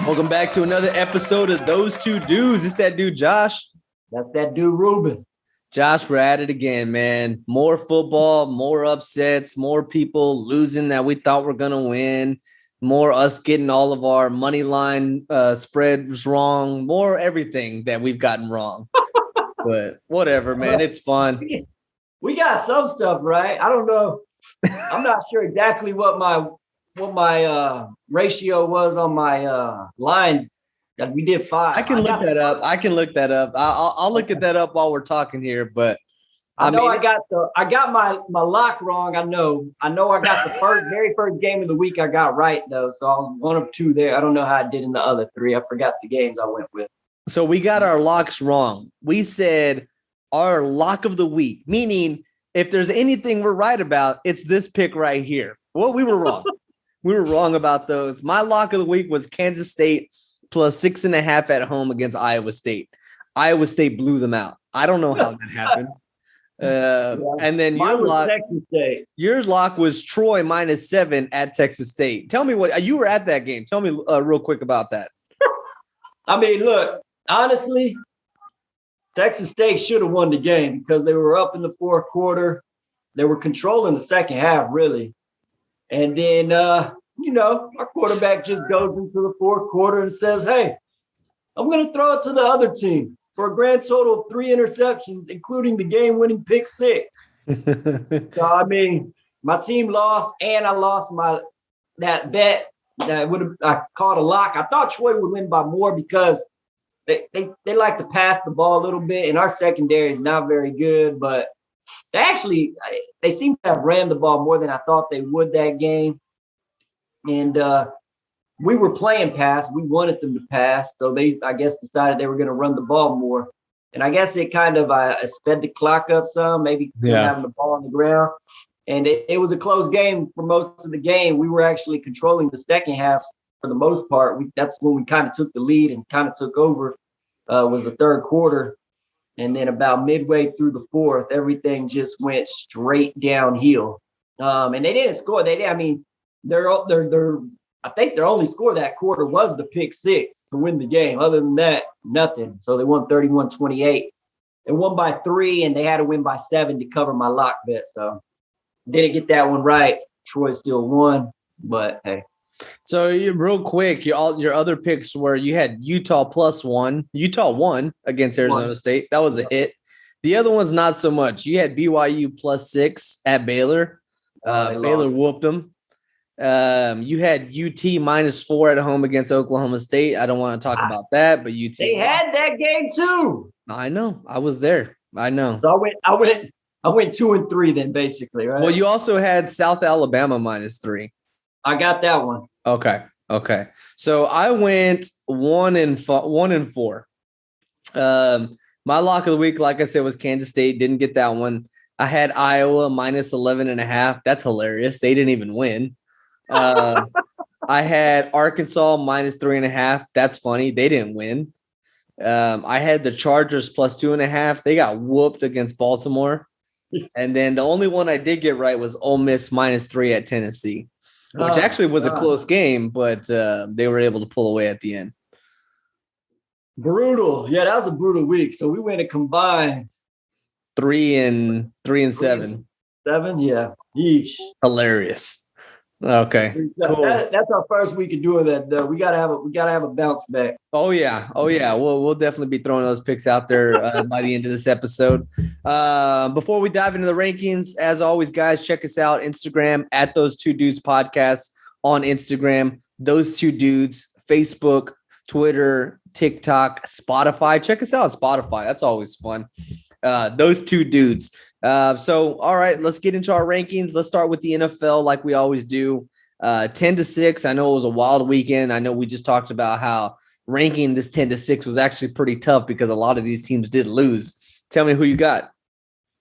Welcome back to another episode of Those Two Dudes. It's that dude, Josh. That's that dude, Ruben. Josh, we're at it again, man. More football, more upsets, more people losing that we thought were going to win, more us getting all of our money line spreads wrong, more everything that we've gotten wrong. But whatever, man. It's fun. We got some stuff right. I don't know. I'm not sure exactly what my ratio was on my line. We did 5. I can look that up. I'll look at that up while we're talking here. But I got my lock wrong. I know I got the very first game of the week I got right though. So I was 1 of 2 there. I don't know how I did in the other 3. I forgot the games I went with. So we got our locks wrong. We said our lock of the week, meaning if there's anything we're right about, it's this pick right here. Well, we were wrong. We were wrong about those. My lock of the week was Kansas State plus 6.5 at home against Iowa State. Iowa State blew them out. I don't know how that happened. And then your lock was Troy minus 7 at Texas State. Tell me what you were at that game. Tell me real quick about that. I mean, look, honestly, Texas State should have won the game because they were up in the fourth quarter. They were controlling the second half, really. And then, our quarterback just goes into the fourth quarter and says, hey, I'm going to throw it to the other team for a grand total of 3 interceptions, including the game-winning pick 6. So, I mean, my team lost, and I lost that bet that I called a lock. I thought Troy would win by more because they like to pass the ball a little bit, and our secondary is not very good, but they seem to have ran the ball more than I thought they would that game. And we were playing pass. We wanted them to pass. So they, I guess, decided they were going to run the ball more. And I guess it kind of sped the clock up some, maybe having the ball on the ground. And it was a close game for most of the game. We were actually controlling the second half for the most part. That's when we kind of took the lead and kind of took over was the third quarter. And then about midway through the fourth, everything just went straight downhill. And they didn't score. I think their only score that quarter was the pick 6 to win the game. Other than that, nothing. So they won 31-28. They won by 3, and they had to win by 7 to cover my lock bet. So didn't get that one right. Troy still won, but hey. So real quick, your other picks were you had Utah plus 1. Utah won against Arizona State. That was a hit. The other one's not so much. You had BYU plus 6 at Baylor. Baylor whooped them. You had UT minus 4 at home against Oklahoma State. I don't want to talk about that, but UT. They had that game too. I know. I was there. I know. So I went 2 and 3 then, basically, right? Well, you also had South Alabama minus 3. I got that one. Okay. So I went 1 and 4. My lock of the week, like I said, was Kansas State. Didn't get that one. I had Iowa minus 11.5. That's hilarious. They didn't even win. I had Arkansas minus 3.5. That's funny. They didn't win. I had the Chargers plus 2.5. They got whooped against Baltimore. And then the only one I did get right was Ole Miss minus 3 at Tennessee, which actually was a close game, but they were able to pull away at the end. Brutal. Yeah, that was a brutal week. So we went a combined 3 and 7. 7, yeah. Yeesh. Hilarious. Okay. Cool. That's our first week of doing that, though. We gotta have a bounce back. Oh yeah. We'll definitely be throwing those picks out there by the end of this episode. Before we dive into the rankings, as always, guys, check us out Instagram at Those Two Dudes Podcast on Instagram. Those Two Dudes, Facebook, Twitter, TikTok, Spotify. Check us out on Spotify. That's always fun. Those Two Dudes. So, all right, let's get into our rankings. Let's start with the NFL like we always do. 10-6. I know it was a wild weekend. I know we just talked about how ranking this 10-6 was actually pretty tough because a lot of these teams did lose. Tell me who you got.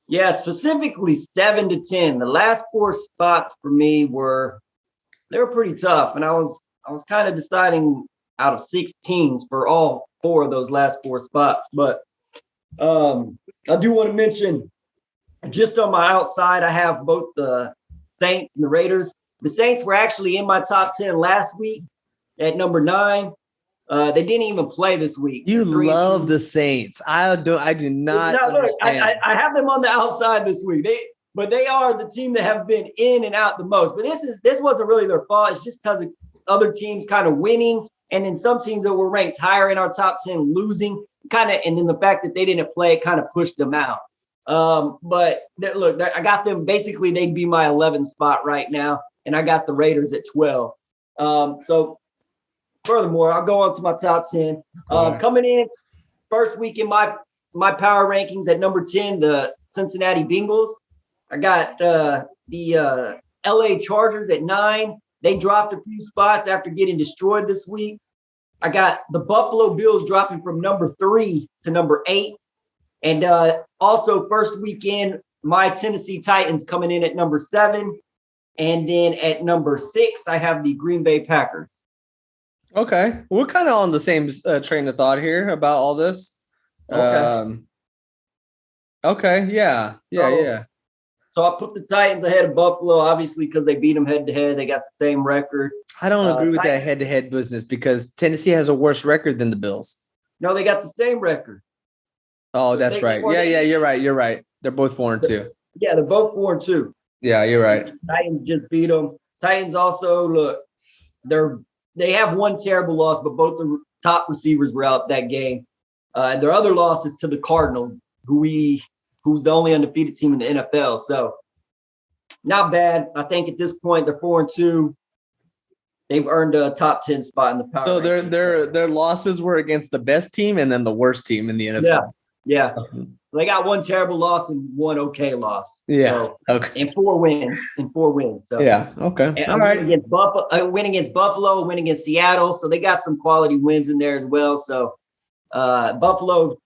Yeah, specifically 7-10. The last 4 spots for me were pretty tough, and I was kind of deciding out of 6 teams for all 4 of those last 4 spots. But I do want to mention, just on my outside, I have both the Saints and the Raiders. The Saints were actually in my top 10 last week at number 9. They didn't even play this week. You love the Saints. I do not understand. I have them on the outside this week. They are the team that have been in and out the most. But this wasn't really their fault. It's just because of other teams kind of winning, and then some teams that were ranked higher in our top 10 losing, and then the fact that they didn't play kind of pushed them out. But look, I got them. Basically, they'd be my 11th spot right now, and I got the Raiders at 12. So furthermore, I'll go on to my top 10. Coming in first week in my power rankings at number 10, the Cincinnati Bengals. I got the LA Chargers at 9. They dropped a few spots after getting destroyed this week. I got the Buffalo Bills dropping from number 3 to number 8. And also first weekend, my Tennessee Titans coming in at number 7. And then at number 6, I have the Green Bay Packers. Okay. We're kind of on the same train of thought here about all this. Okay. Yeah. So I put the Titans ahead of Buffalo, obviously, because they beat them head-to-head. They got the same record. I don't agree with that head-to-head business because Tennessee has a worse record than the Bills. No, they got the same record. Oh, that's right. Yeah, you're right. They're both 4-2. Yeah, they're both 4-2. Yeah, you're right. Titans just beat them. Titans also, look, they have one terrible loss, but both the top receivers were out that game. And their other loss is to the Cardinals, who's the only undefeated team in the NFL. So not bad. I think at this point they're 4-2. They've earned a top 10 spot in the power. So their losses were against the best team and then the worst team in the NFL. Yeah. They got one terrible loss and one okay loss. Yeah. So, okay. And 4 wins. So yeah. Okay. All right. Win against Buffalo, win against Seattle. So they got some quality wins in there as well. So Buffalo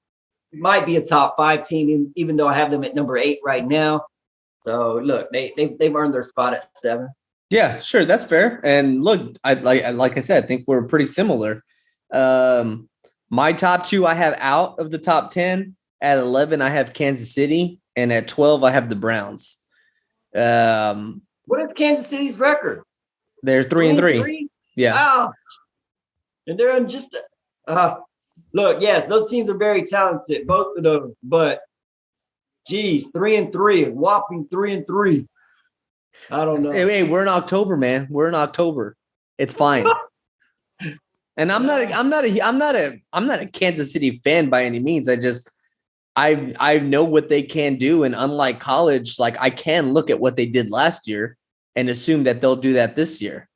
might be a top 5 team, even though I have them at number 8 right now. So look, they've earned their spot at 7. Yeah, sure, that's fair. And look, like I said, I think we're pretty similar. My top 2 I have out of the top 10. At 11, I have Kansas City, and at 12, I have the Browns. What is Kansas City's record? They're 3-3. Yeah. Wow. And they're in just look, yes, those teams are very talented, both of them. But geez, 3-3, whopping 3-3. I don't know. Hey, we're in October, man. We're in October. It's fine. And I'm not a Kansas City fan by any means. I know what they can do, and unlike college, like I can look at what they did last year and assume that they'll do that this year.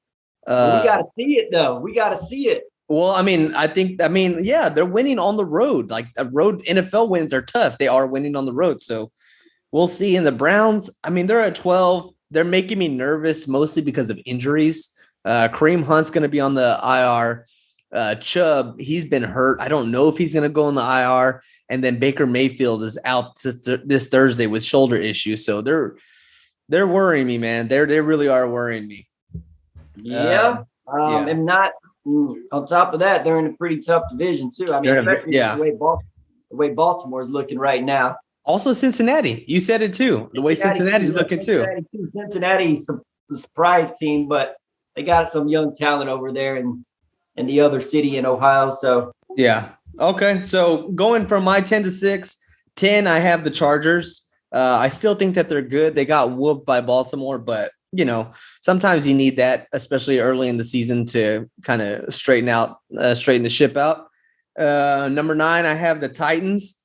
We got to see it, though. We got to see it. Well, I mean, yeah, they're winning on the road. Like road NFL wins are tough. They are winning on the road, so we'll see. And the Browns, I mean, they're at 12. They're making me nervous mostly because of injuries. Kareem Hunt's going to be on the IR. Chubb, he's been hurt. I don't know if he's going to go on the IR. And then Baker Mayfield is out this Thursday with shoulder issues. So they're worrying me, man. They really are worrying me. Yeah. And not on top of that, they're in a pretty tough division too. I mean, the way Baltimore is looking right now. Also Cincinnati. You said it too. The way Cincinnati's looking too. Cincinnati's the surprise team, but they got some young talent over there in the other city in Ohio. So yeah. Okay. So going from my 10 to 6, 10, I have the Chargers. I still think that they're good. They got whooped by Baltimore, but sometimes you need that, especially early in the season, to kind of straighten the ship out. Number 9, I have the Titans.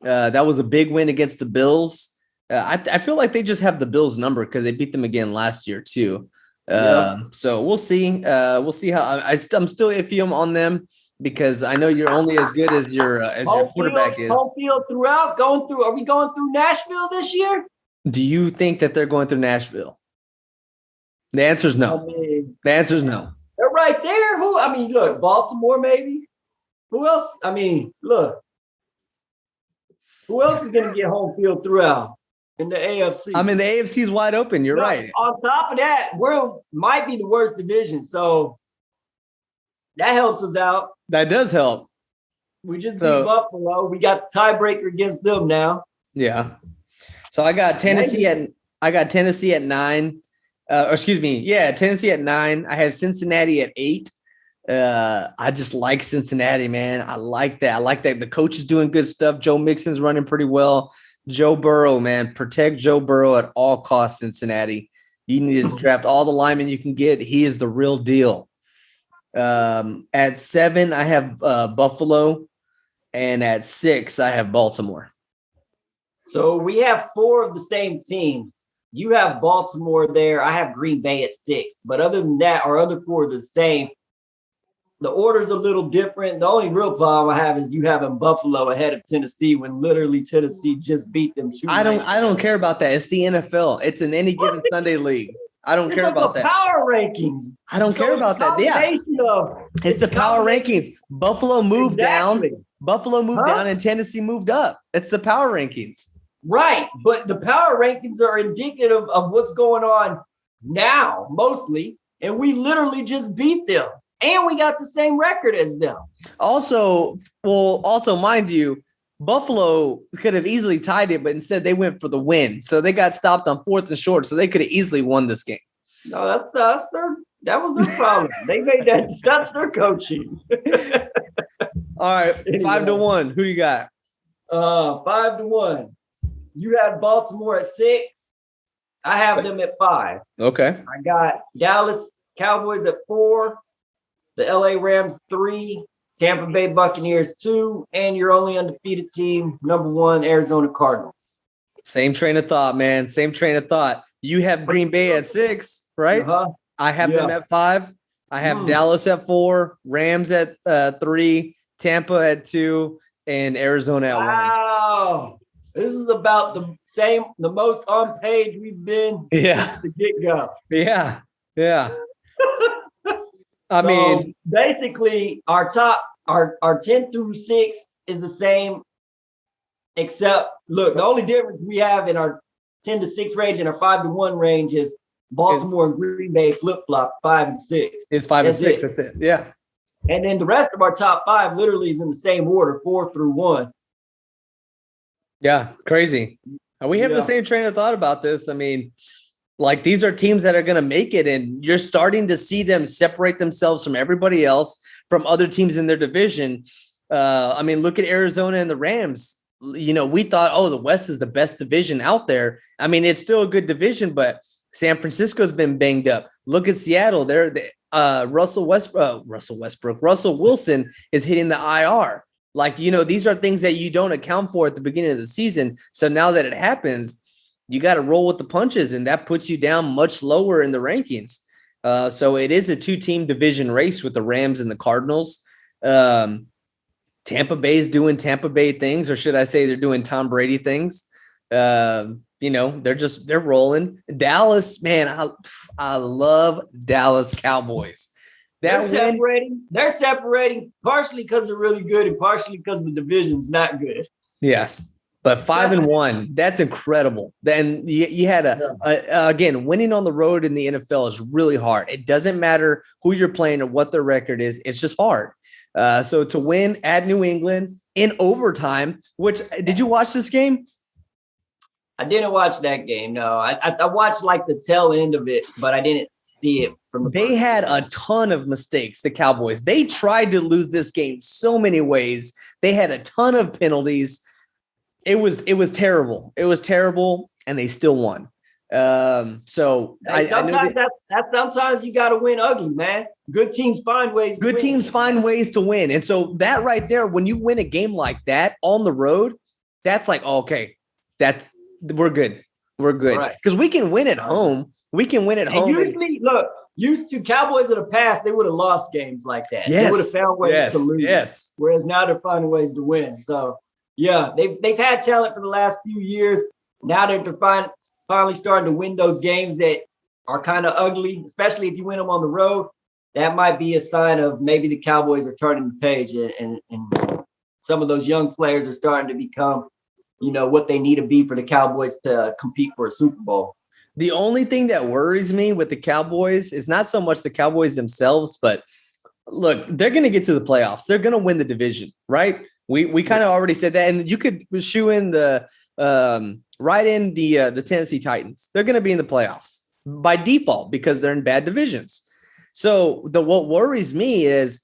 That was a big win against the Bills. I feel like they just have the Bills number because they beat them again last year too. So we'll see. We'll see how I'm still iffy on them because I know you're only as good as your quarterback is. Home field throughout. Are we going through Nashville this year? Do you think that they're going through Nashville? The answer is no. The answer is no. They're right there. Look, Baltimore maybe. Who else? Look. Who else is going to get home field throughout in the AFC? The AFC is wide open. You're right. On top of that, we might be the worst division. So that helps us out. That does help. We just beat Buffalo. We got the tiebreaker against them now. Yeah. So I got Tennessee at 9. Tennessee at 9. I have Cincinnati at 8. I just like Cincinnati, man. I like that. I like that. The coach is doing good stuff. Joe Mixon's running pretty well. Joe Burrow, man, protect Joe Burrow at all costs, Cincinnati. You need to draft all the linemen you can get. He is the real deal. At 7, I have Buffalo, and at 6, I have Baltimore. So we have 4 of the same teams. You have Baltimore there. I have Green Bay at 6. But other than that, our other 4 are the same. The order's a little different. The only real problem I have is you having Buffalo ahead of Tennessee when literally Tennessee just beat them 2. I don't care about that. It's the NFL. It's an any given Sunday league. I don't care about that. Power rankings. I don't care about that. Yeah. It's the power rankings. Buffalo moved down. Buffalo moved down and Tennessee moved up. It's the power rankings. Right. But the power rankings are indicative of what's going on now, mostly. And we literally just beat them. And we got the same record as them. Also, mind you, Buffalo could have easily tied it, but instead they went for the win. So they got stopped on 4th and short. So they could have easily won this game. No, that was their problem. They made that. That's their coaching. All right, anyway. 5-1. Who you got? 5-1. You had Baltimore at 6. I have them at 5. Okay. I got Dallas Cowboys at 4. The LA Rams 3, Tampa Bay Buccaneers 2, and your only undefeated team, number 1, Arizona Cardinals. Same train of thought, man. Same train of thought. You have Green Bay at 6, right? Uh-huh. I have them at 5. I have Dallas at 4, Rams at 3, Tampa at 2, and Arizona at 1. Wow. This is about the most on page we've been since the get-go. Yeah. Yeah. I mean, basically, our 10 through 6 is the same, except look, the only difference we have in our 10 to 6 range and our 5-1 range is Baltimore and Green Bay flip flop 5 and 6. It's 5 and 6. That's it. Yeah. And then the rest of our top 5 literally is in the same order, 4 through 1. Yeah, crazy. We have the same train of thought about this. I mean, like these are teams that are going to make it, and you're starting to see them separate themselves from everybody else, from other teams in their division. I mean, look at Arizona and the Rams. You know, we thought, the West is the best division out there. I mean, it's still a good division, but San Francisco's been banged up. Look at Seattle. Russell Wilson is hitting the IR. Like, you know, these are things that you don't account for at the beginning of the season. So now that it happens, you got to roll with the punches, and that puts you down much lower in the rankings. So it is a 2-team division race with the Rams and the Cardinals. Tampa Bay is doing Tampa Bay things, or should I say they're doing Tom Brady things. You know, they're rolling. Dallas, man, I love Dallas Cowboys. They're separating partially because they're really good and partially because the division's not good. Yes. But 5-1, that's incredible. Then you had again, winning on the road in the NFL is really hard. It doesn't matter who you're playing or what their record is. It's just hard. So to win at New England in overtime, which did you watch this game? I didn't watch that game. No, I watched like the tail end of it, but I didn't see it from They had a ton of mistakes, the Cowboys. They tried to lose this game so many ways. They had a ton of penalties. It was terrible. It was terrible, and they still won. Sometimes you got to win ugly, man. Good teams find ways. Find ways to win, and so that right there, when you win a game like that on the road, that's like we're good. We're good because we can win at home. We can win at home. Usually, used to Cowboys of the past, they would have lost games like that. Yes, they would have found ways to lose. Yes. Whereas now they're finding ways to win. So. Yeah, they've had talent for the last few years. Now they're finally starting to win those games that are kind of ugly, especially if you win them on the road. That might be a sign of maybe the Cowboys are turning the page and some of those young players are starting to become, you know, what they need to be for the Cowboys to compete for a Super Bowl. The only thing that worries me with the Cowboys is not so much the Cowboys themselves, but look, they're going to get to the playoffs. They're going to win the division, right? We kind of already said that, and you could shoe in the Tennessee Titans. They're going to be in the playoffs by default because they're in bad divisions. So what worries me is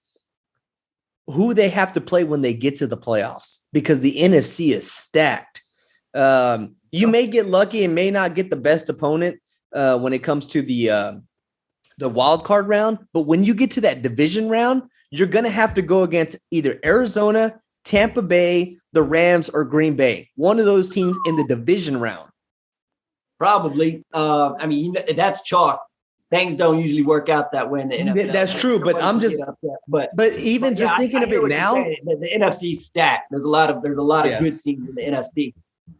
who they have to play when they get to the playoffs, because the NFC is stacked. You may get lucky and may not get the best opponent when it comes to the wild card round, but when you get to that division round, you're going to have to go against either Arizona, Tampa Bay, the Rams, or Green Bay. One of those teams in the division round. Probably. I mean, that's chalk. Things don't usually work out that way in the NFL. That's true, but I'm just but even just thinking of it now, the NFC stacked. There's a lot of good teams in the NFC.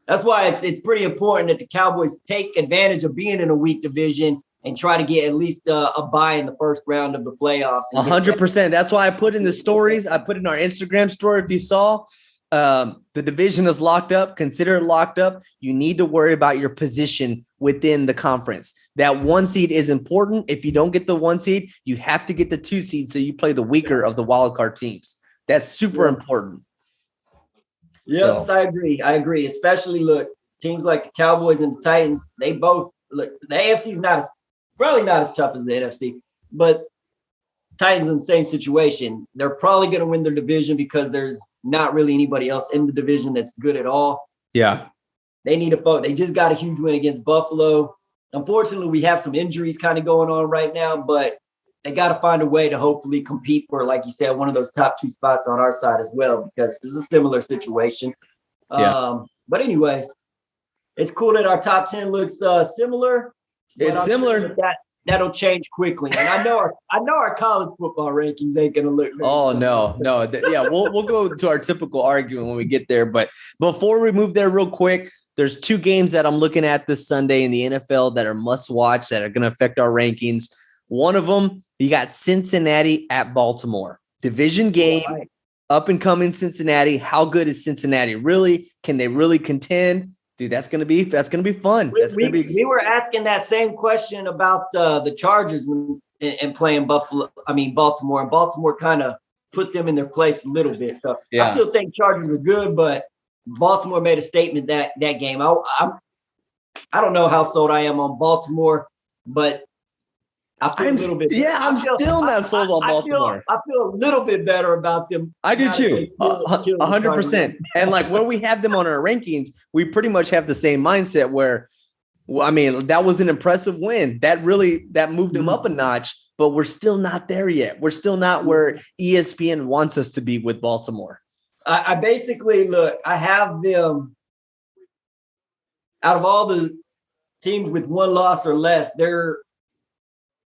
That's why it's pretty important that the Cowboys take advantage of being in a weak division and try to get at least a bye in the first round of the playoffs. 100%. That's why I put in the stories. I put in our Instagram story. If you saw, the division is locked up. Consider it locked up. You need to worry about your position within the conference. That 1 seed is important. If you don't get the 1 seed, you have to get the 2 seed, so you play the weaker of the wild card teams. That's super important. Yes, so. I agree. Especially, look, teams like the Cowboys and the Titans, they both look. The AFC is probably not as tough as the NFC, but Titans in the same situation. They're probably going to win their division because there's not really anybody else in the division that's good at all. Yeah. They need a vote. They just got a huge win against Buffalo. Unfortunately, we have some injuries kind of going on right now, but they got to find a way to hopefully compete for, like you said, one of those top 2 spots on our side as well, because this is a similar situation. Yeah. But anyways, it's cool that our top 10 looks similar. It's similar. Sure that'll change quickly. And I know our college football rankings ain't going to look. No. Yeah, we'll go to our typical argument when we get there. But before we move there real quick, there's 2 games that I'm looking at this Sunday in the NFL that are must watch, that are going to affect our rankings. One of them, you got Cincinnati at Baltimore. Division game, up and coming Cincinnati. How good is Cincinnati? Really? Can they really contend? Dude, that's gonna be fun. We were asking that same question about the Chargers and playing Baltimore, and Baltimore kind of put them in their place a little bit. So yeah. I still think Chargers are good, but Baltimore made a statement that game. I don't know how sold I am on Baltimore, but I feel a little bit. Yeah, I'm still not sold on Baltimore. I feel a little bit better about them. I do too, 100%. And like where we have them on our rankings, we pretty much have the same mindset. Where, I mean, that was an impressive win. That moved them up a notch, but we're still not there yet. We're still not where ESPN wants us to be with Baltimore. I basically look. I have them out of all the teams with 1 loss or less.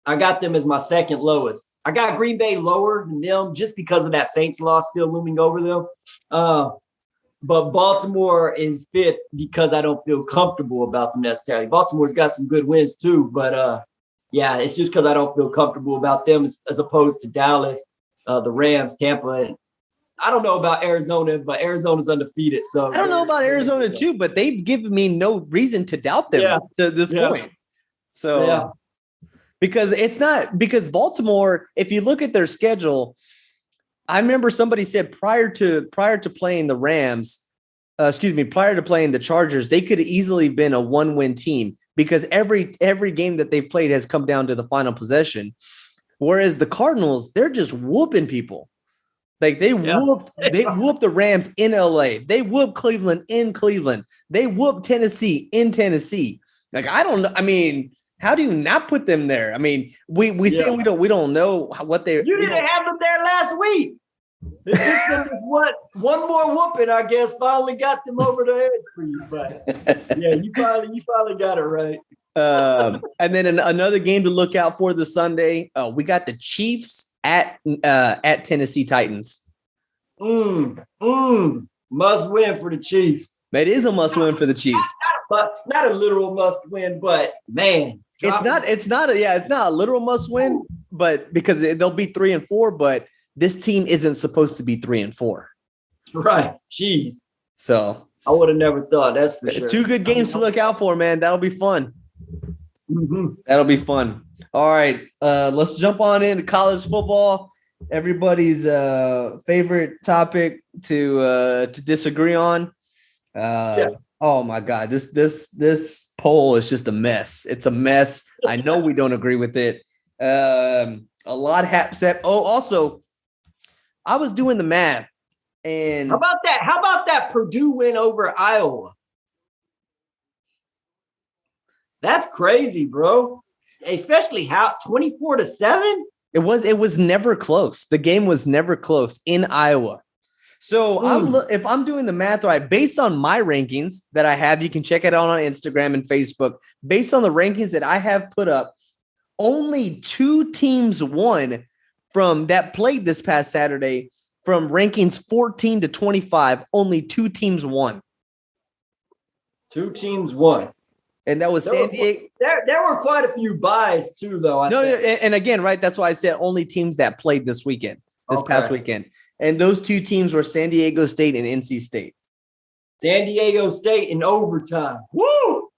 I got them as my second lowest. I got Green Bay lower than them just because of that Saints loss still looming over them. But Baltimore is 5th because I don't feel comfortable about them necessarily. Baltimore's got some good wins too, but yeah, it's just because I don't feel comfortable about them as opposed to Dallas, the Rams, Tampa. And I don't know about Arizona, but Arizona's undefeated. So I don't know about Arizona too, but they've given me no reason to doubt them to this point. So. Yeah. Because Baltimore, if you look at their schedule, I remember somebody said prior to playing the Rams, prior to playing the Chargers, they could have easily been a 1-win team because every game that they've played has come down to the final possession. Whereas the Cardinals, they're just whooping people. Like they whooped the Rams in LA. They whooped Cleveland in Cleveland. They whooped Tennessee in Tennessee. Like, I don't know. I mean, how do you not put them there? I mean, we say we don't know what they. You didn't have them there last week. It's just one more whooping, I guess, finally got them over the head for you. But yeah, you probably got it right. And then another game to look out for this Sunday. We got the Chiefs at Tennessee Titans. Must win for the Chiefs. That is a must win for the Chiefs. But not a literal must win, but man. It's not a literal must win, but because they'll be 3-4, but this team isn't supposed to be 3-4. Right. Jeez. So I would have never thought. That's for sure. 2 good games to look out for, man. That'll be fun. Mm-hmm. That'll be fun. All right. Let's jump on into college football. Everybody's favorite topic to disagree on. Oh my God, this poll is just a mess. It's a mess. I know we don't agree with it. A lot happens. Oh, also, I was doing the math, and How about that? How about that Purdue win over Iowa? That's crazy, bro. Especially how 24-7. it was never close. The game was never close in Iowa. So if I'm doing the math right, based on my rankings that I have, you can check it out on Instagram and Facebook. Based on the rankings that I have put up, only 2 teams won from that played this past Saturday from rankings 14 to 25. Only 2 teams won. 2 teams won. And that was San Diego. There were quite a few buys too, though. And again, right, that's why I said only teams that played this past weekend. And those 2 teams were San Diego State and NC State. San Diego State in overtime. Woo!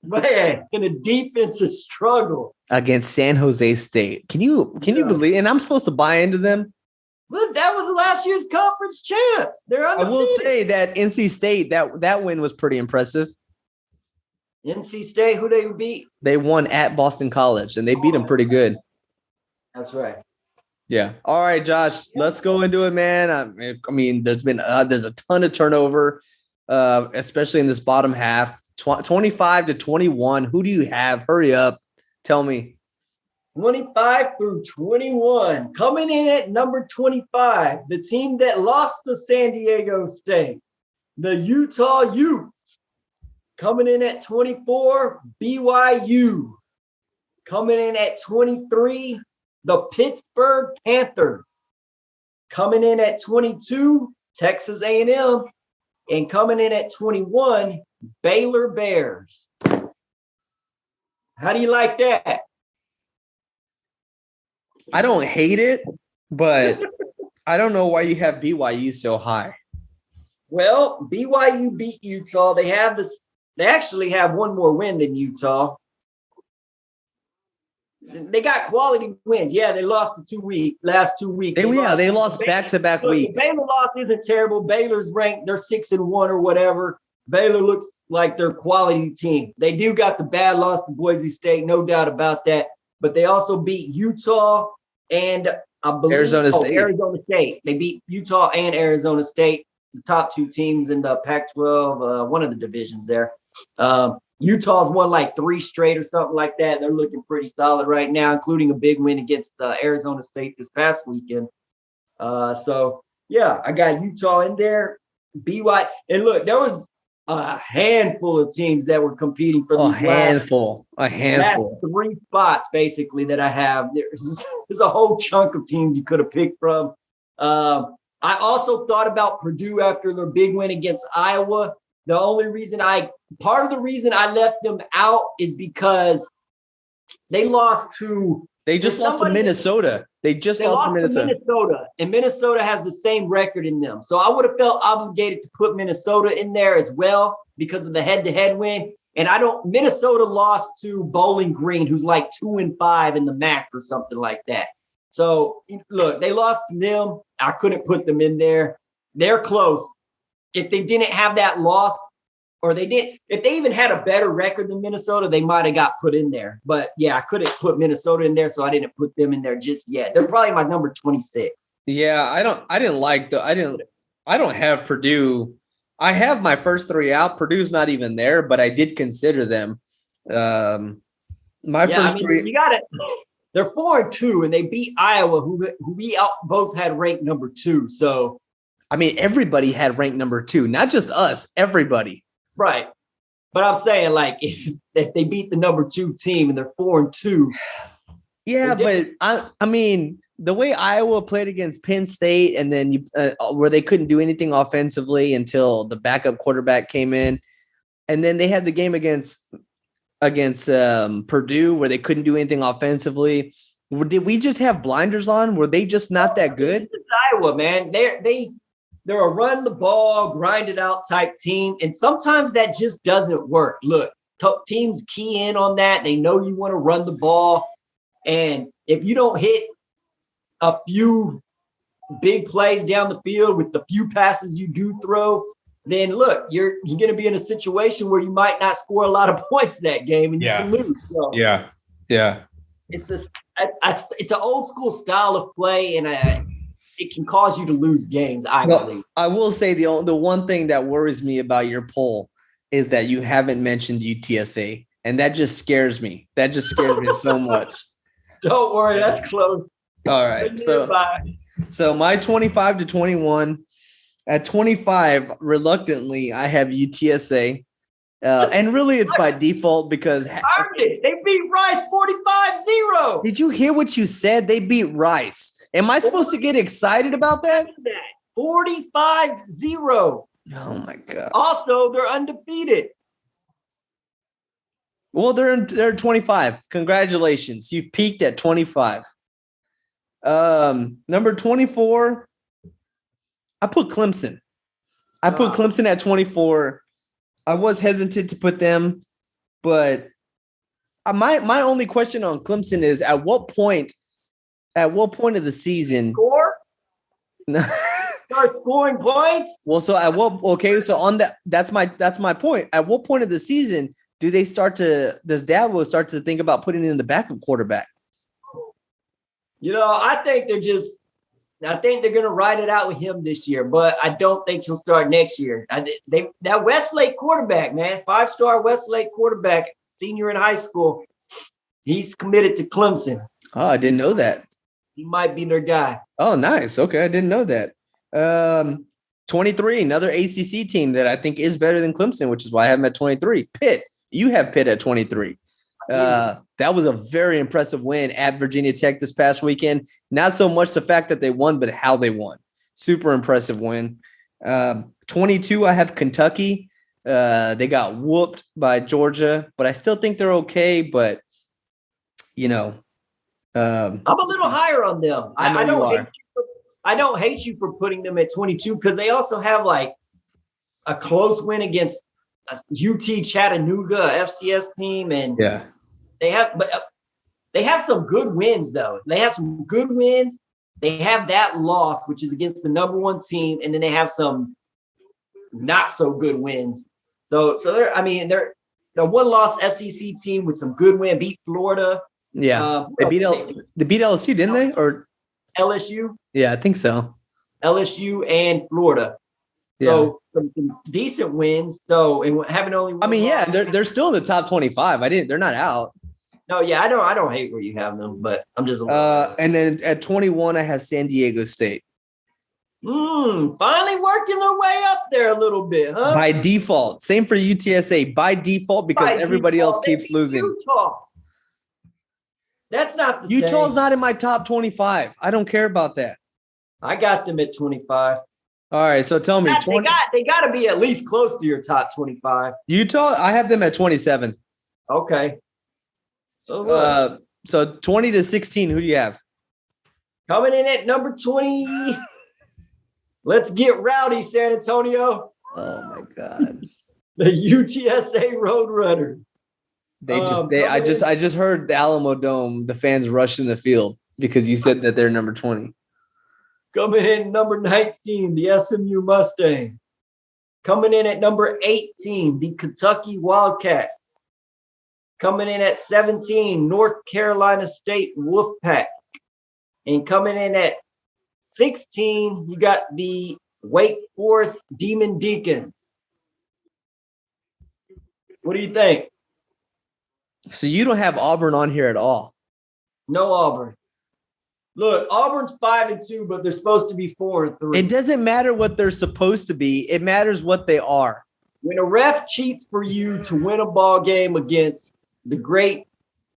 Man, in a defensive struggle. Against San Jose State. Can you believe? And I'm supposed to buy into them? Well, that was last year's conference champs. They're undefeated. I will say that NC State, that win was pretty impressive. NC State, who they beat? They won at Boston College, and they beat them pretty good. That's right. Yeah. All right, Josh, let's go into it, man. I mean, there's a ton of turnover, especially in this bottom half. 25 to 21. Who do you have? Hurry up. Tell me. 25 through 21. Coming in at number 25, the team that lost to San Diego State, the Utah Utes. Coming in at 24, BYU. Coming in at 23, the Pittsburgh Panthers. Coming in at 22, Texas A&M. And coming in at 21, Baylor Bears. How do you like that? I don't hate it, but I don't know why you have BYU so high. Well, BYU beat Utah. They actually have one more win than Utah. They got quality wins. Yeah, they lost the last 2 weeks. They lost back-to-back weeks. The Baylor loss isn't terrible. Baylor's ranked, they're 6-1 or whatever. Baylor looks like their quality team. They do got the bad loss to Boise State, no doubt about that. But they also beat Utah and I believe Arizona State. Arizona State. They beat Utah and Arizona State, the top 2 teams in the Pac-12, one of the divisions there. Utah's won like 3 straight or something like that. They're looking pretty solid right now, including a big win against Arizona State this past weekend. So, yeah, I got Utah in there. BYU. And look, there was a handful of teams that were competing for these last 3 spots, basically, that I have. There's a whole chunk of teams you could have picked from. I also thought about Purdue after their big win against Iowa. Part of the reason I left them out is because they lost to. They just lost to Minnesota. They lost to Minnesota. And Minnesota has the same record in them. So I would have felt obligated to put Minnesota in there as well because of the head-to-head win. And Minnesota lost to Bowling Green, who's like 2-5 in the MAC or something like that. So look, they lost to them. I couldn't put them in there. They're close. If they didn't have that loss, if they even had a better record than Minnesota, they might have got put in there. But yeah, I couldn't put Minnesota in there, so I didn't put them in there just yet. They're probably my number 26. Yeah, I don't have Purdue. I have my first 3 out. Purdue's not even there, but I did consider them. First 3. You got it. They're 4-2, and they beat Iowa, who we both had ranked number 2. So, I mean, everybody had ranked number 2, not just us. Everybody. Right. But I'm saying, like, if they beat the number 2 team and they're 4-2. Yeah, but I mean, the way Iowa played against Penn State and then where they couldn't do anything offensively until the backup quarterback came in. And then they had the game against Purdue where they couldn't do anything offensively. Did we just have blinders on? Were they just not that good? It's Iowa, man. They're a run the ball, grind it out type team. And sometimes that just doesn't work. Look, teams key in on that. They know you want to run the ball. And if you don't hit a few big plays down the field with the few passes you do throw, then look, you're going to be in a situation where you might not score a lot of points that game and you can lose. So yeah. it's this. it's an old school style of play, and it can cause you to lose games, I believe. I will say the one thing that worries me about your poll is that you haven't mentioned UTSA, and that just scares me. That just scares me so much. Don't worry, that's close. All right. So my 25 to 21. At 25, reluctantly, I have UTSA. And really, it's by default because they beat Rice 45-0. Did you hear what you said? They beat Rice. Am I supposed to get excited about that? 45-0. Oh my God. Also, they're undefeated. Well, they're 25. Congratulations. You've peaked at 25. Number 24, I put Clemson. I put Clemson at 24. I was hesitant to put them, but my only question on Clemson is at what point of the season start scoring points? Well, so so on that's my point. At what point of the season does Dabo start to think about putting in the backup quarterback? I think they're going to ride it out with him this year, but I don't think he'll start next year. That Westlake quarterback, man, 5-star Westlake quarterback, senior in high school, he's committed to Clemson. Oh, I didn't know that. He might be their guy. Oh, nice. Okay, I didn't know that. 23, another ACC team that I think is better than Clemson, which is why I have them at 23. Pitt. You have Pitt at 23. That was a very impressive win at Virginia Tech this past weekend. Not so much the fact that they won, but how they won. Super impressive win. 22, I have Kentucky. They got whooped by Georgia, but I still think they're okay. But, I'm a little higher on them. I don't hate you for putting them at 22 because they also have like a close win against UT Chattanooga, FCS team, and they have some good wins though. They have some good wins. They have that loss, which is against the number one team, and then they have some not so good wins. So they're the one loss SEC team with some good win, beat Florida. Yeah, they beat LSU, didn't they? Or LSU? Yeah, I think so. LSU and Florida. So some decent wins. So and having only one they're still in the top 25. They're not out. No, yeah, I don't hate where you have them, but I'm just and then at 21, I have San Diego State. Finally working their way up there a little bit, huh? By default. Same for UTSA. By default, because everybody else keeps losing. Utah. That's not the Utah's same. not in my top 25. I don't care about that. I got them at 25. All right, so tell me. They got to be at least close to your top 25. Utah, I have them at 27. Okay. So 20 to 16, who do you have? Coming in at number 20. Let's get rowdy, San Antonio. Oh, my God. The UTSA Roadrunners. I just heard the Alamo Dome, the fans rushing the field because you said that they're number 20. Coming in number 19, the SMU Mustang. Coming in at number 18, the Kentucky Wildcats. Coming in at 17, North Carolina State Wolfpack. And coming in at 16, you got the Wake Forest Demon Deacons. What do you think? So you don't have Auburn on here at all? No Auburn. Look, Auburn's 5-2, but they're supposed to be 4-3. It doesn't matter what they're supposed to be. It matters what they are. When a ref cheats for you to win a ball game against the great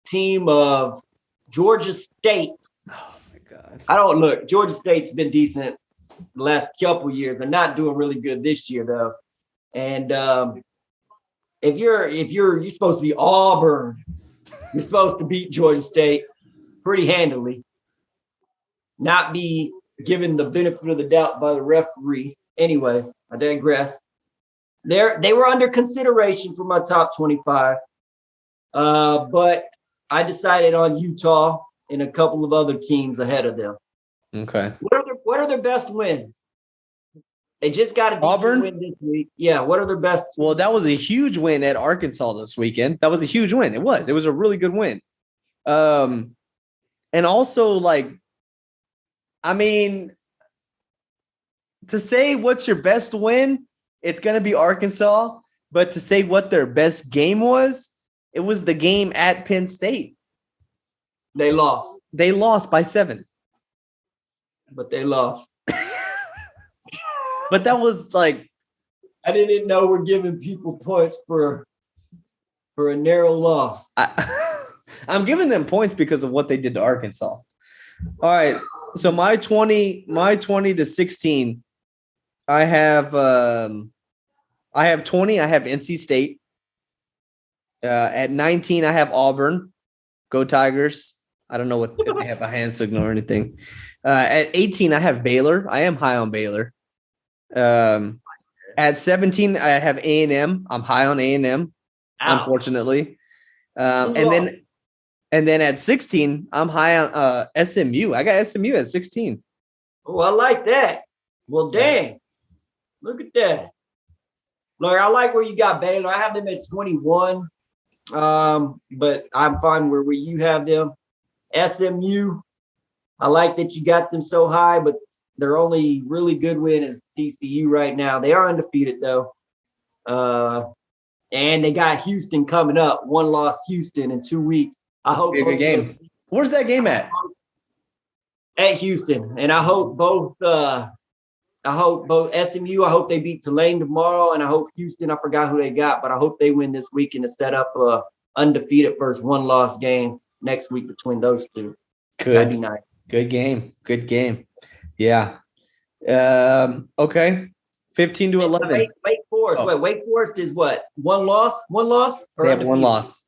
team of Georgia State. Oh, my God. Georgia State's been decent the last couple years. They're not doing really good this year, though. And if you're supposed to be Auburn, you're supposed to beat Georgia State pretty handily. Not be given the benefit of the doubt by the referees. Anyways, I digress. They were under consideration for my top 25. But I decided on Utah and a couple of other teams ahead of them. Okay. What are their best wins? They just got a decent win this week. Yeah, what are their best? Well, that was a huge win at Arkansas this weekend. That was a huge win. It was a really good win. And also, like, I mean, to say what's your best win, it's going to be Arkansas. But to say what their best game was, it was the game at Penn State. They lost. They lost by 7. But they lost. But that was like, I didn't know we're giving people points for a narrow loss. I'm giving them points because of what they did to Arkansas. All right. So my 20 to 16, I have 20. I have NC State. At 19, I have Auburn. Go Tigers. I don't know if they have a hand signal or anything. At 18, I have Baylor. I am high on Baylor. At 17, I have A&M. I'm high on A&M, unfortunately. And then at 16, I'm high on SMU. I got SMU at 16. Oh, I like that. Well, dang. Look at that. Look, I like where you got Baylor. I have them at 21. But I'm fine where you have them. SMU, I like that you got them so high, but their only really good win is TCU right now. They are undefeated, though. And they got Houston coming up. 1 loss Houston in 2 weeks. I hope be a good game. Where's that game at? At Houston. And I hope both SMU, I hope they beat Tulane tomorrow, and I hope Houston, I forgot who they got, but I hope they win this weekend to set up a undefeated first 1 loss game next week between those two. That'd be nice. Good game. Yeah. Okay. 15 to 11. Wake Forest. Wait, Wake Forest is what? 1 loss? 1 loss? They have 1 loss.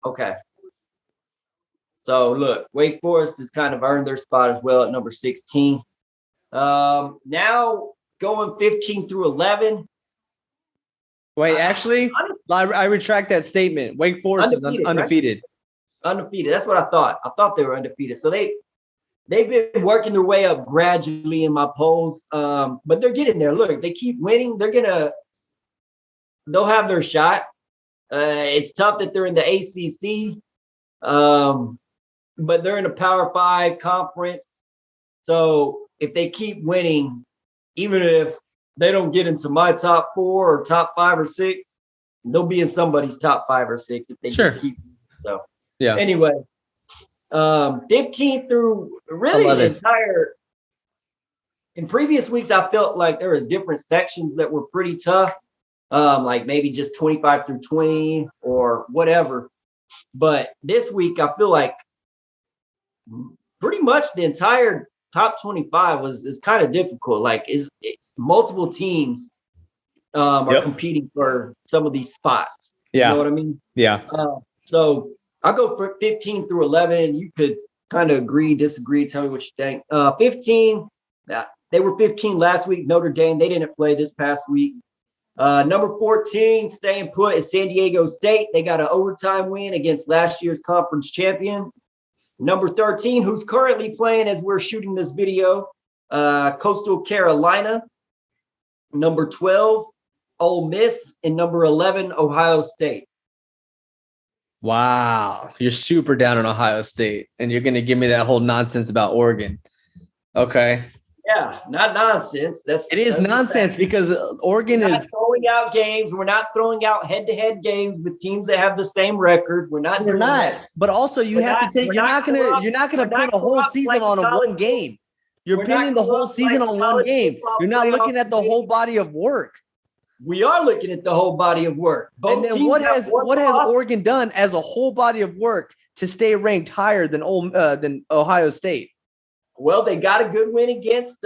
Okay. So look, Wake Forest has kind of earned their spot as well at number 16. Now going 15 through 11. Wait, actually, I retract that statement. Wake Forest is undefeated. Right? Undefeated. That's what I thought. I thought they were undefeated. So they've been working their way up gradually in my polls. But they're getting there. Look, they keep winning. They'll have their shot. It's tough that they're in the ACC. But they're in a Power 5 conference. So if they keep winning, even if they don't get into my top 4 or top 5 or 6, they'll be in somebody's top 5 or 6 if they just keep. So yeah. Anyway, 15 through really 11. The entire. In previous weeks, I felt like there was different sections that were pretty tough, like maybe just 25 through 20 or whatever. But this week, I feel like pretty much the entire top 25 is kind of difficult. Like multiple teams are competing for some of these spots. Yeah. You know what I mean? Yeah. So I'll go for 15 through 11. You could kind of agree, disagree. Tell me what you think. 15, they were 15 last week. Notre Dame, they didn't play this past week. Number 14, staying put, is San Diego State. They got an overtime win against last year's conference champion. Number 13, who's currently playing as we're shooting this video, Coastal Carolina. Number 12, Ole Miss. And number 11, Ohio State. Wow. You're super down on Ohio State, and you're going to give me that whole nonsense about Oregon. Okay. Yeah, not nonsense. It is nonsense because Oregon is throwing out games. We're not throwing out head-to-head games with teams that have the same record. We're not. But also, you have to take. You're not gonna pin a whole season on one game. You're pinning the whole season on one game. You're not looking at the whole body of work. We are looking at the whole body of work. And then what has Oregon done as a whole body of work to stay ranked higher than Ohio State? Well, they got a good win against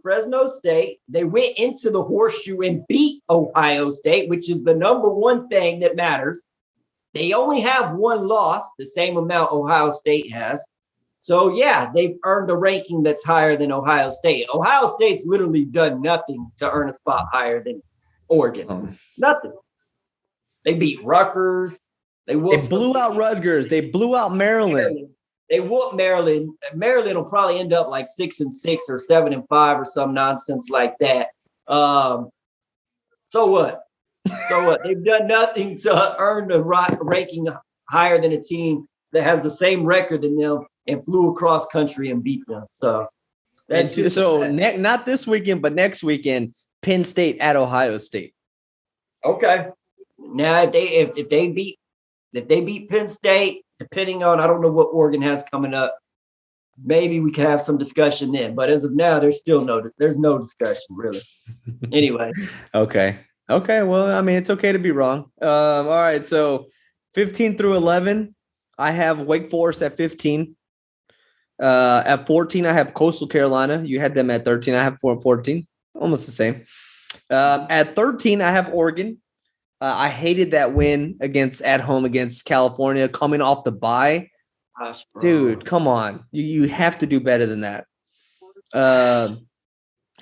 Fresno State. They went into the horseshoe and beat Ohio State, which is the number one thing that matters. They only have 1 loss, the same amount Ohio State has. So, yeah, they've earned a ranking that's higher than Ohio State. Ohio State's literally done nothing to earn a spot higher than Oregon. Nothing. They beat Rutgers. They blew out Rutgers. They blew out Maryland. They whooped Maryland. Maryland will probably end up like 6-6 or 7-5 or some nonsense like that. So what? They've done nothing to earn the ranking higher than a team that has the same record than them and flew across country and beat them. So that's just not this weekend, but next weekend, Penn State at Ohio State. Okay. Now if they beat Penn State, depending on I don't know what Oregon has coming up, maybe we can have some discussion then. But as of now, there's no discussion really. Anyway. Okay. Well, I mean, it's okay to be wrong. All right. So 15 through 11, I have Wake Forest at 15. At 14, I have Coastal Carolina. You had them at 13. I have 14. Almost the same. At 13, I have Oregon. I hated that win at home against California coming off the bye. Gosh, dude, come on. You have to do better than that.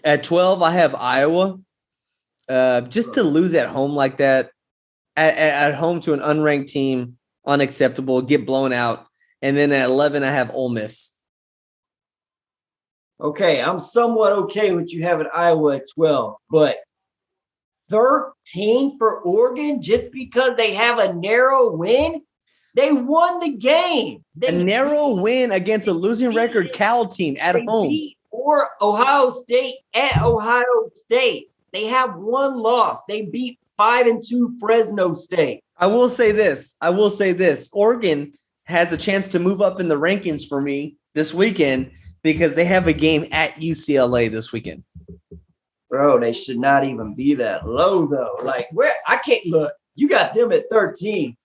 At 12, I have Iowa. Just to lose at home like that, at home to an unranked team, unacceptable, get blown out. And then at 11, I have Ole Miss. Okay, I'm somewhat okay with you having Iowa at 12, but 13 for Oregon just because they have a narrow win? They won the game. A narrow win against a losing record Cal team at home. Or Ohio State at Ohio State. They have one loss. They beat 5-2 Fresno State. I will say this. Oregon has a chance to move up in the rankings for me this weekend because they have a game at UCLA this weekend. Bro, they should not even be that low, though. Like, I can't look. You got them at 13.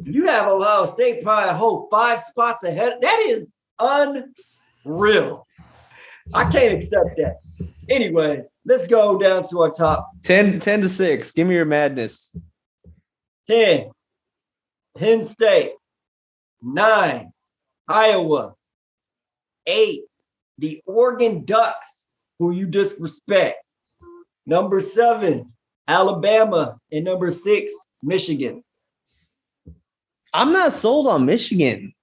You have Ohio State probably a whole 5 spots ahead. That is unreal. I can't accept that. Anyways, let's go down to our top. 10 to 6. Give me your madness. 10, Penn State. 9, Iowa. 8, the Oregon Ducks, who you disrespect. Number 7, Alabama. And number 6, Michigan. I'm not sold on Michigan.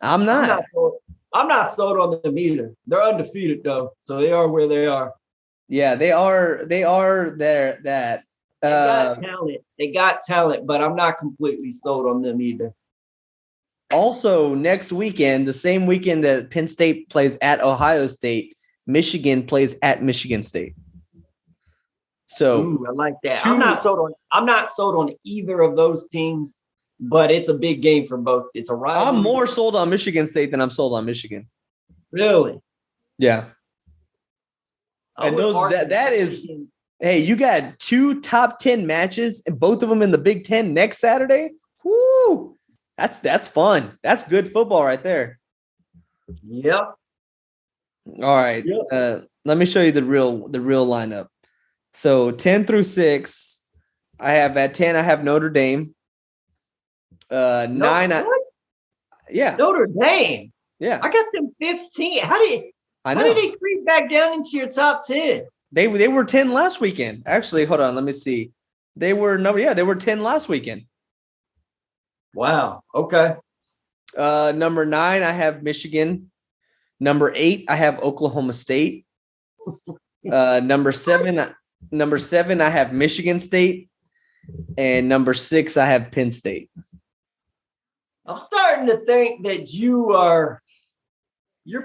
I'm not sold on them either. They're undefeated though, so they are where they are. Yeah, they are there. They got talent. They got talent, but I'm not completely sold on them either. Also, next weekend, the same weekend that Penn State plays at Ohio State, Michigan plays at Michigan State. So I like that. I'm not sold on either of those teams, but it's a big game for both. It's a rivalry. I'm more sold on Michigan State than I'm sold on Michigan. Really? Yeah. And that is, hey, you got 2 top 10 matches, and both of them in the Big Ten next Saturday. Whoo! That's fun. That's good football right there. Yep. All right. Yep. Let me show you the real lineup. So 10 through 6, I have at 10, I have Notre Dame. 9, Notre Dame. Yeah. I got them 15. How did they creep back down into your top 10? They were 10 last weekend. Actually, hold on, let me see. They were 10 last weekend. Wow. Okay. Number 9, I have Michigan. Number 8, I have Oklahoma State. Number 7, I have Michigan State. And number 6, I have Penn State. I'm starting to think that you're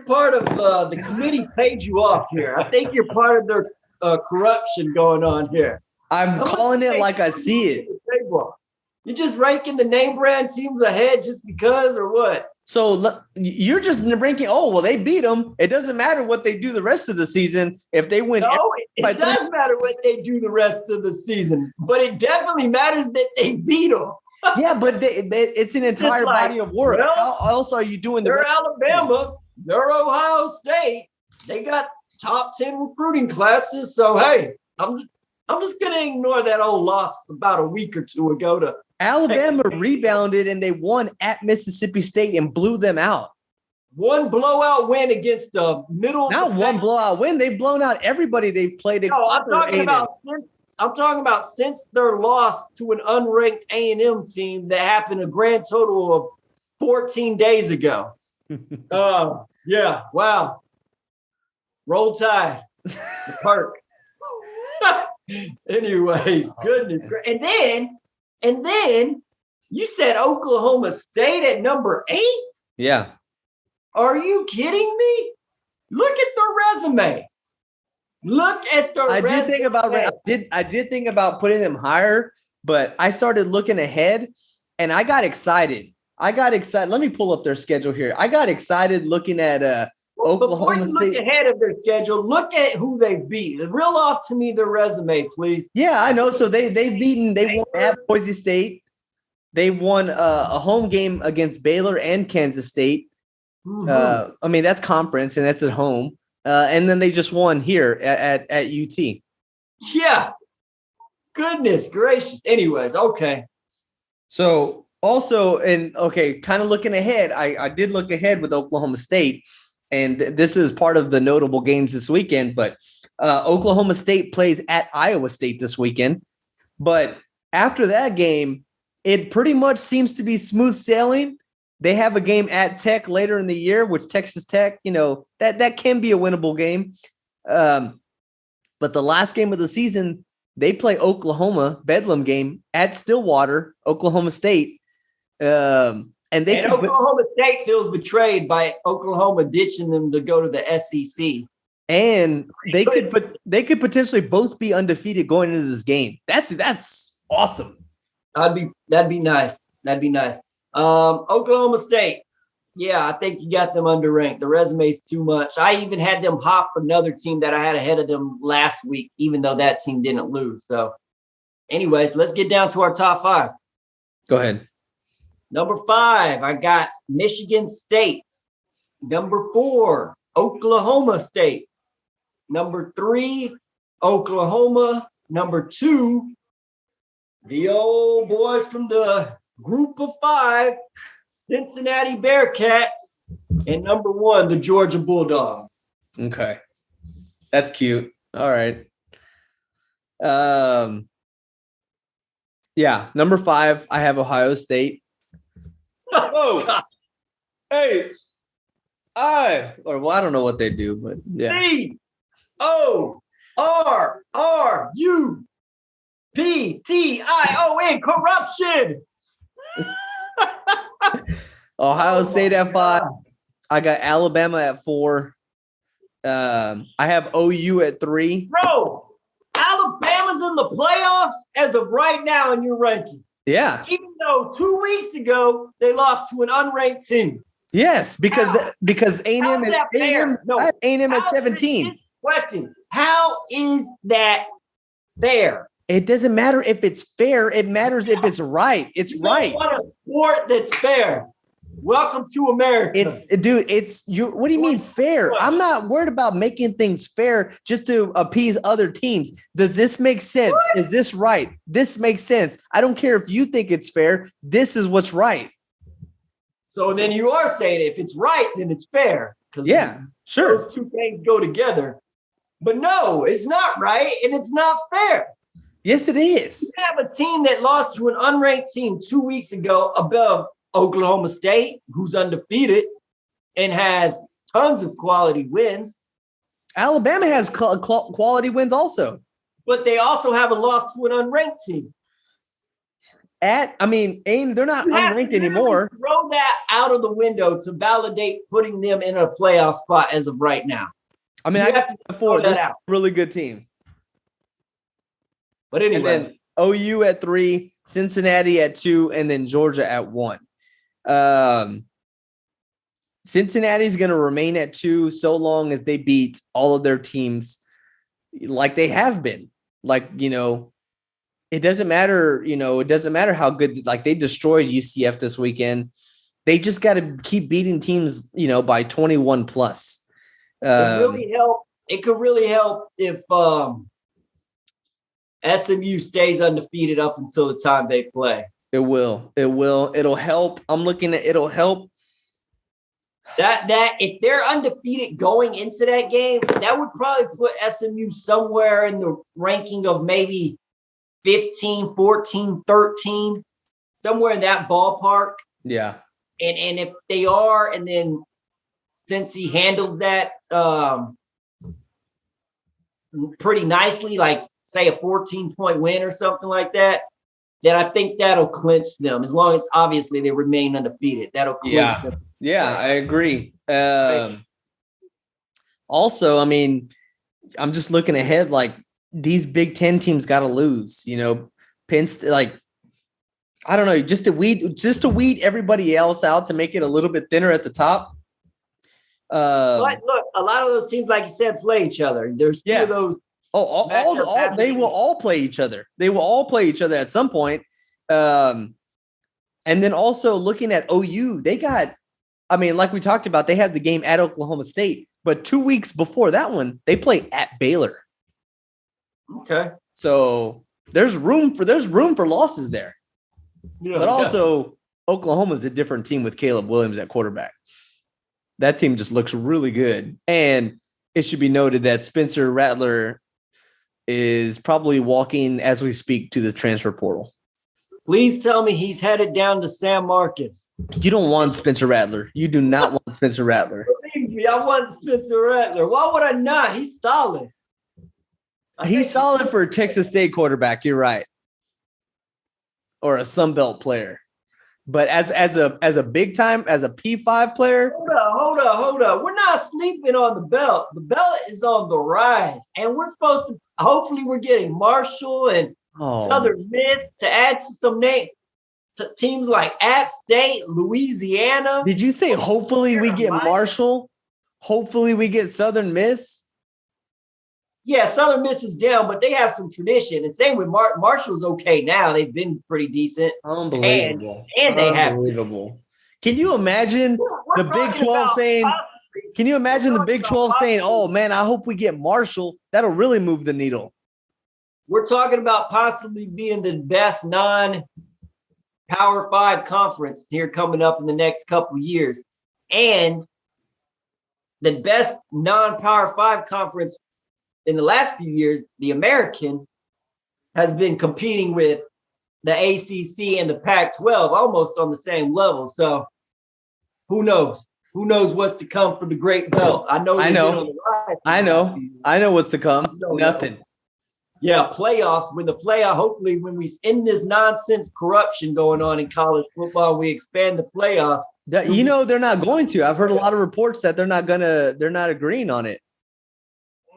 part of the committee paid you off here. I think you're part of their corruption going on here. I'm calling it like I see it. You're just ranking the name brand teams ahead just because, or what? So you're just ranking, they beat them. It doesn't matter what they do the rest of the season. If they win. No, it does matter what they do the rest of the season. But it definitely matters that they beat them. Yeah, but it's an entire body of work. How else are you doing? They're Alabama. They're Ohio State. They got top 10 recruiting classes. So, hey, I'm just going to ignore that old loss about a week or two ago to Alabama rebounded and they won at Mississippi State and blew them out. One blowout win against the middle. Not one blowout win. They've blown out everybody they've played. No, I'm talking about since their loss to an unranked A&M team that happened a grand total of 14 days ago. Yeah. Wow. Roll Tide. The Perk. Anyways, goodness. And then you said Oklahoma State at number 8? Yeah. Are you kidding me? Look at the resume. Look at the I resume. did think about putting them higher, but I started looking ahead and I got excited. Let me pull up their schedule here. I got excited looking at Before Oklahoma you look State. ahead of their schedule, look at who they beat. Reel off to me their resume, please. Yeah, I know. So they won at Boise State. They won a home game against Baylor and Kansas State. I mean, that's conference and that's at home. And then they just won here at UT. Yeah. Goodness gracious. Anyways, okay. So also, kind of looking ahead, I did look ahead with Oklahoma State, and this is part of the notable games this weekend, but Oklahoma State plays at Iowa State this weekend. But after that game, it pretty much seems to be smooth sailing. They have a game at Tech later in the year, which Texas Tech, that can be a winnable game. But the last game of the season, they play Oklahoma, Bedlam game at Stillwater, Oklahoma State. Oklahoma State feels betrayed by Oklahoma ditching them to go to the SEC. And they could potentially both be undefeated going into this game. That's awesome. That'd be nice. That'd be nice. Oklahoma State. Yeah, I think you got them underranked. The resume's too much. I even had them hop another team that I had ahead of them last week, even though that team didn't lose. So anyways, let's get down to our top 5. Go ahead. Number 5, I got Michigan State. Number 4, Oklahoma State. Number 3, Oklahoma. Number 2, the old boys from the group of 5, Cincinnati Bearcats. And number 1, the Georgia Bulldogs. Okay. That's cute. All right. Yeah, number 5, I have Ohio State. Oh, hey, I don't know what they do, but yeah. CORRUPTION, corruption. Ohio State at 5. I got Alabama at 4. I have OU at 3. Bro, Alabama's in the playoffs as of right now in your ranking. Yeah. Even though 2 weeks ago they lost to an unranked team. Yes, because A&M at 17. Question: how is that fair? It doesn't matter if it's fair. It matters if it's right. It's right. Want a sport that's fair. Welcome to America. It's you. What do you mean fair? I'm not worried about making things fair just to appease other teams. Does this make sense? What? Is this right? This makes sense. I don't care if you think it's fair. This is what's right. So then you are saying if it's right, then it's fair. Yeah, sure. Those two things go together. But no, it's not right and it's not fair. Yes, it is. You have a team that lost to an unranked team 2 weeks ago above Oklahoma State, who's undefeated and has tons of quality wins. Alabama has quality wins also. But they also have a loss to an unranked team. They're not unranked anymore. Throw that out of the window to validate putting them in a playoff spot as of right now. I mean, I got before. That's a really good team. But anyway. And then OU at 3, Cincinnati at 2, and then Georgia at 1. Cincinnati's going to remain at 2 so long as they beat all of their teams like they have been. It doesn't matter, it doesn't matter how good, they destroyed UCF this weekend. They just got to keep beating teams, by 21 plus. It could really help if SMU stays undefeated up until the time they play. It will. It'll help. It'll help. That if they're undefeated going into that game, that would probably put SMU somewhere in the ranking of maybe 15, 14, 13, somewhere in that ballpark. Yeah. And if they are, and then since he handles that pretty nicely, like say a 14-point win or something like that, then I think that'll clinch them. As long as obviously they remain undefeated, that'll clinch them Yeah, I agree. Also, I mean, I'm just looking ahead. Like these Big Ten teams got to lose. Penn State, like I don't know, just to weed everybody else out to make it a little bit thinner at the top. But look, a lot of those teams, like you said, play each other. There's two of those. They will all play each other. They will all play each other at some point. And then also looking at OU, they got, I mean, like we talked about, they had the game at Oklahoma State, but 2 weeks before that one, they play at Baylor. Okay. So there's room for losses there. Yeah, but also Oklahoma's a different team with Caleb Williams at quarterback. That team just looks really good. And it should be noted that Spencer Rattler is probably walking as we speak to the transfer portal. Please tell me he's headed down to San Marcos. You don't want Spencer Rattler. You do not want Spencer Rattler. Believe me, I want Spencer Rattler. Why would I not? He's solid. He's solid for a Texas State quarterback. You're right. Or a Sun Belt player. But as a big time, as a P5 player. Hold up. We're not sleeping on the belt. The belt is on the rise. And we're supposed to, hopefully we're getting Marshall and Southern Miss to add to some names. To teams like App State, Louisiana. Did you say hopefully we get Marshall? Hopefully we get Southern Miss? Yeah, Southern Miss is down, but they have some tradition. And same with Marshall's okay now. They've been pretty decent. Unbelievable. And they have. Unbelievable. Can you imagine the Big 12 saying, oh, man, I hope we get Marshall. That'll really move the needle. We're talking about possibly being the best non-Power 5 conference here coming up in the next couple of years. And the best non-Power 5 conference in the last few years, the American, has been competing with the ACC and the Pac-12 almost on the same level. So who knows? Who knows what's to come for the Great Belt? I know what's to come. Nothing. Yeah, playoffs. Hopefully when we end this nonsense corruption going on in college football, we expand the playoffs. They're not going to. I've heard a lot of reports that they're not agreeing on it.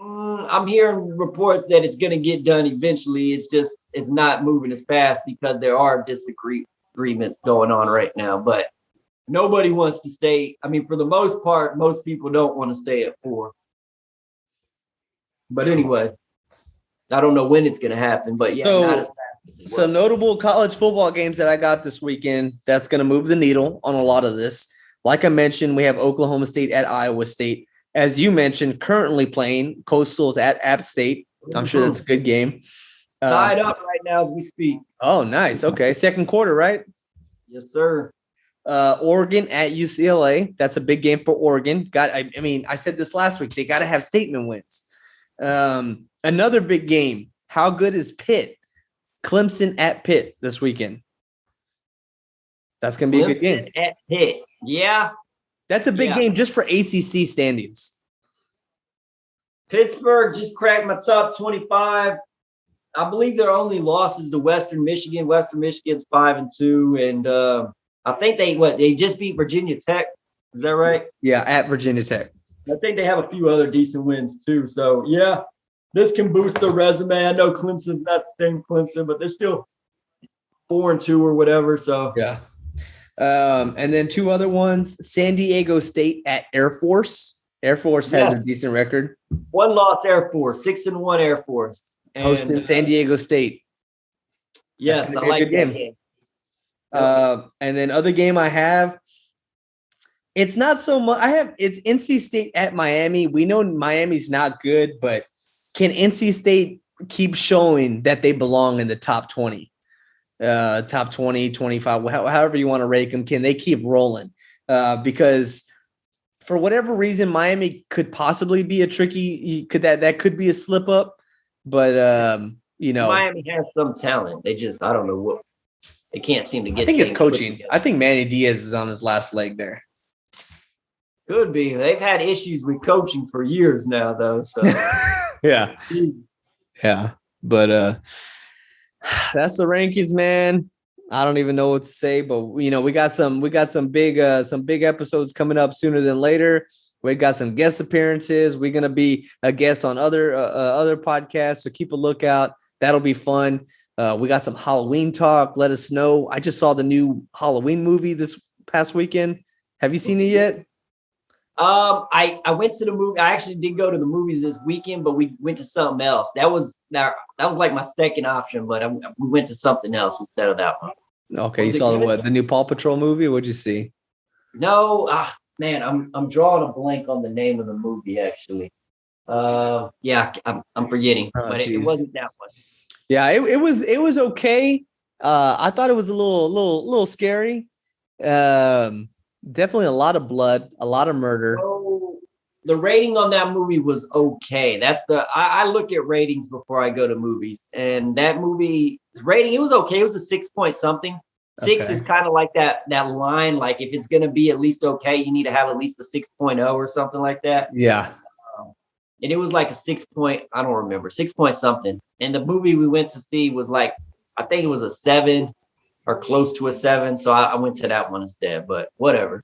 I'm hearing reports that it's going to get done eventually. It's not moving as fast because there are disagreements going on right now. But nobody wants to stay. I mean, for the most part, most people don't want to stay at 4. But anyway, I don't know when it's going to happen. But yeah, not as fast. So notable college football games that I got this weekend that's going to move the needle on a lot of this. Like I mentioned, we have Oklahoma State at Iowa State. As you mentioned, currently playing Coastal's at App State. I'm sure that's a good game. Tied up right now as we speak. Oh, nice. Okay. Second quarter, right? Yes, sir. Oregon at UCLA. That's a big game for Oregon. I said this last week. They got to have statement wins. Another big game. How good is Pitt? Clemson at Pitt this weekend. That's going to be a good game. At Pitt. Yeah. That's a big game just for ACC standings. Pittsburgh just cracked my top 25. I believe their only loss is to Western Michigan. Western Michigan's 5-2. And I think they just beat Virginia Tech. Is that right? Yeah, at Virginia Tech. I think they have a few other decent wins too. So, yeah, this can boost their resume. I know Clemson's not the same Clemson, but they're still 4-2 or whatever. So, yeah. And then 2 other ones, San Diego State at Air Force. Air Force has a decent record. 1 loss Air Force, 6-1 Air Force. And, hosting San Diego State. Yes, I like that game. And then other game I have, it's not so much. It's NC State at Miami. We know Miami's not good, but can NC State keep showing that they belong in the top 20? Top 20, 25, however you want to rate them, can they keep rolling? Because for whatever reason, Miami could possibly be a tricky, that could be a slip up, but Miami has some talent. They just, I don't know what, they can't seem to get. I think it's coaching. I think Manny Diaz is on his last leg there. Could be. They've had issues with coaching for years now, though. So yeah. But that's the rankings, man. I don't even know what to say, but we got some big episodes coming up sooner than later. We got some guest appearances. We're gonna be a guest on other podcasts, so keep a lookout. That'll be fun. We got some Halloween talk. Let us know. I just saw the new Halloween movie this past weekend. Have you seen it yet? I went to the movie. I actually did go to the movies this weekend, but we went to something else. That was like my second option, but we went to something else instead of that one. Okay, you saw the new Paw Patrol movie? What'd you see? No, man, I'm drawing a blank on the name of the movie actually. Yeah, I'm forgetting, but it wasn't that one. Yeah, it was okay. I thought it was a little scary. Definitely a lot of blood, a lot of murder. So the rating on that movie was okay. I look at ratings before I go to movies, and that movie's rating, it was okay. It was a 6 point something. Six is kind of like that line. Like if it's going to be at least okay, you need to have at least a 6.0 or something like that. Yeah. And it was like a 6 point, I don't remember, 6 point something. And the movie we went to see was like, I think it was a 7 or close to a 7. So I went to that one instead, but whatever.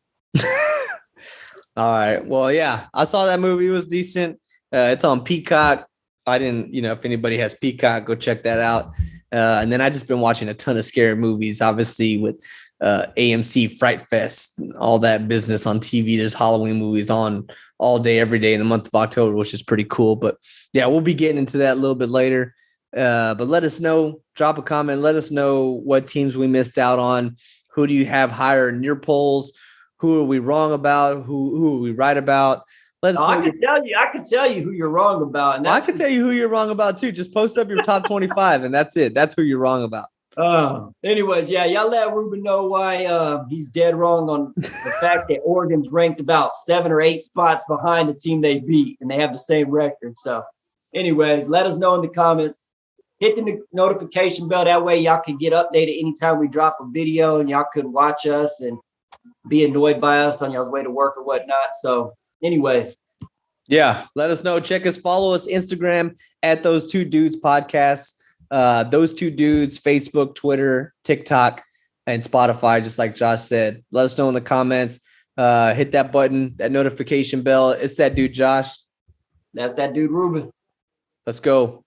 All right. Well, yeah, I saw that movie. It was decent. It's on Peacock. I didn't, if anybody has Peacock, go check that out. And then I just been watching a ton of scary movies, obviously with AMC Fright Fest, all that business on TV. There's Halloween movies on all day, every day in the month of October, which is pretty cool. But yeah, we'll be getting into that a little bit later. But let us know, drop a comment. Let us know what teams we missed out on. Who do you have higher in your polls? Who are we wrong about? Who are we right about? Let us know. I can tell you who you're wrong about. And I can tell you who you're wrong about too. Just post up your top 25 and that's it. That's who you're wrong about. Anyways, yeah, y'all let Ruben know why he's dead wrong on the fact that Oregon's ranked about 7 or 8 spots behind the team they beat, and they have the same record. So, anyways, let us know in the comments. Hit the notification bell. That way y'all can get updated anytime we drop a video, and y'all could watch us and be annoyed by us on y'all's way to work or whatnot. So, anyways. Yeah, let us know. Check us, follow us, Instagram at Those Two Dudes Podcasts. Those Two Dudes, Facebook, Twitter, TikTok, and Spotify, just like Josh said. Let us know in the comments. Hit that button, that notification bell. It's that dude, Josh. That's that dude, Ruben. Let's go.